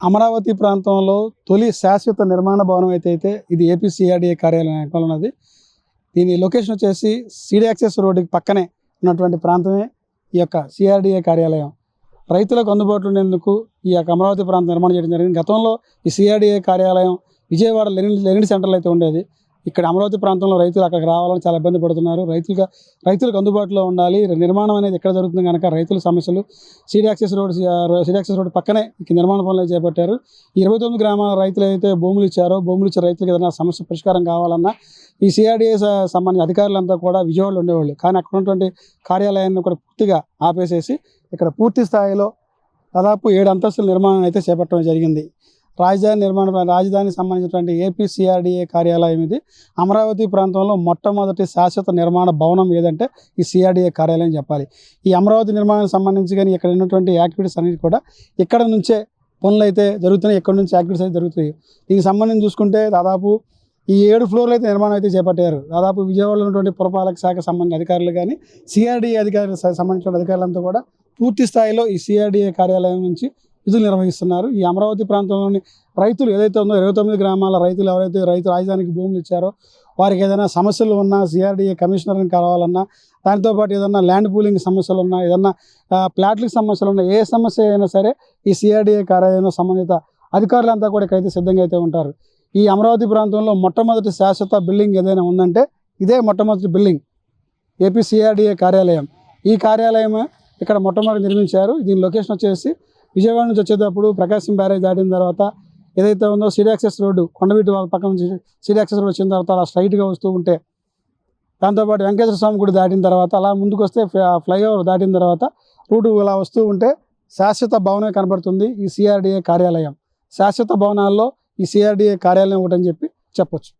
అమరావతి ప్రాంతంలో తొలి శాశ్వత నిర్మాణ భవనం అయితే ఇది ఏపీ సిఆర్డీఏ కార్యాలయం వెనకాల ఉన్నది. దీని లొకేషన్ వచ్చేసి సీడీ యాక్సెస్ రోడ్డుకి పక్కనే ఉన్నటువంటి ప్రాంతమే ఈ యొక్క సిఆర్డీఏ కార్యాలయం. రైతులకు అందుబాటులో ఉండేందుకు ఈ యొక్క అమరావతి ప్రాంతం నిర్మాణం చేయడం జరిగింది. గతంలో ఈ సిఆర్డీఏ కార్యాలయం విజయవాడ లెనిన్ సెంటర్లో అయితే ఉండేది. ఇక్కడ అమరావతి ప్రాంతంలో రైతులు అక్కడికి రావాలని చాలా ఇబ్బంది పడుతున్నారు. రైతులకు అందుబాటులో ఉండాలి. నిర్మాణం అనేది ఎక్కడ జరుగుతుంది కనుక రైతుల సమస్యలు సీడీ యాక్సెస్ రోడ్ పక్కనే ఈ నిర్మాణ పనులు చేపట్టారు. 29 గ్రామాల రైతులు అయితే భూములు ఇచ్చారో ఇచ్చే రైతులకు ఏదైనా సమస్య పరిష్కారం కావాలన్నా ఈ సిఆర్డీఏ సంబంధించిన అధికారులంతా కూడా విజయవాడలో ఉండేవాళ్ళు. కానీ అక్కడ ఉన్నటువంటి కార్యాలయాన్ని కూడా పూర్తిగా ఆపేసేసి ఇక్కడ పూర్తి స్థాయిలో దాదాపు 7 అంతస్తుల నిర్మాణం అయితే చేపట్టడం జరిగింది. రాజధానికి సంబంధించినటువంటి ఏపీ సిఆర్డీఏ కార్యాలయం ఇది. అమరావతి ప్రాంతంలో మొట్టమొదటి శాశ్వత నిర్మాణ భవనం ఏదంటే ఈ సిఆర్డీఏ కార్యాలయం చెప్పాలి. ఈ అమరావతి నిర్మాణానికి సంబంధించి కానీ ఇక్కడ ఉన్నటువంటి యాక్టివిటీస్ అనేది కూడా ఇక్కడ నుంచే పనులు అయితే జరుగుతున్నాయి. ఇక్కడ నుంచి యాక్టివిటీస్ అయితే జరుగుతాయి. దీనికి సంబంధించి చూసుకుంటే దాదాపు ఈ 7 ఫ్లోర్లు అయితే నిర్మాణం అయితే చేపట్టారు. దాదాపు విజయవాడలో ఉన్నటువంటి పురపాలక శాఖ సంబంధించిన అధికారులు కానీ సిఆర్డీఏ అధికారులకు సంబంధించిన అధికారులంతా కూడా పూర్తి స్థాయిలో ఈ సిఆర్డీఏ కార్యాలయం నుంచి విధులు నిర్వహిస్తున్నారు. ఈ అమరావతి ప్రాంతంలోని రైతులు ఏదైతే ఉందో 29 గ్రామాల రైతులు ఎవరైతే రాజధానికి భూములు ఇచ్చారో వారికి ఏదైనా సమస్యలు ఉన్నా సిఆర్డీఏ కమిషనర్ని కలవాలన్నా, దాంతోపాటు ఏదన్నా ల్యాండ్ పూలింగ్ సమస్యలు ఉన్నా, ఏదన్నా ప్లాట్లకు సమస్యలు ఉన్నా, ఏ సమస్య అయినా సరే ఈ సిఆర్డీఏ కార్యాలయంలో సంబంధిత అధికారులంతా కూడా ఇక్కడైతే సిద్ధంగా అయితే ఉంటారు. ఈ అమరావతి ప్రాంతంలో మొట్టమొదటి శాశ్వత బిల్డింగ్ ఏదైనా ఉందంటే ఇదే మొట్టమొదటి బిల్డింగ్ ఏపీ సిఆర్డీఏ కార్యాలయం. ఈ కార్యాలయం ఇక్కడ మొట్టమొదటి నిర్మించారు. దీని లొకేషన్ వచ్చేసి విజయవాడ నుంచి వచ్చేటప్పుడు ప్రకాశం బ్యారేజ్ దాటిన తర్వాత ఏదైతే ఉందో సీడీ యాక్సెస్ రోడ్డు కొండవీటి వాళ్ళ పక్కన నుంచి సీడీ యాక్సెస్ రోడ్ వచ్చిన తర్వాత అలా స్ట్రైట్గా వస్తూ ఉంటే దాంతోపాటు వెంకటేశ్వర స్వామి గుడి దాటిన తర్వాత అలా ముందుకు వస్తే ఫ్లైఓవర్ దాటిన తర్వాత రూటు ఇలా వస్తూ ఉంటే శాశ్వత భవనమే కనబడుతుంది ఈ సిఆర్డీఏ కార్యాలయం. శాశ్వత భవనాల్లో ఈ సిఆర్డీఏ కార్యాలయం ఒకటని చెప్పొచ్చు.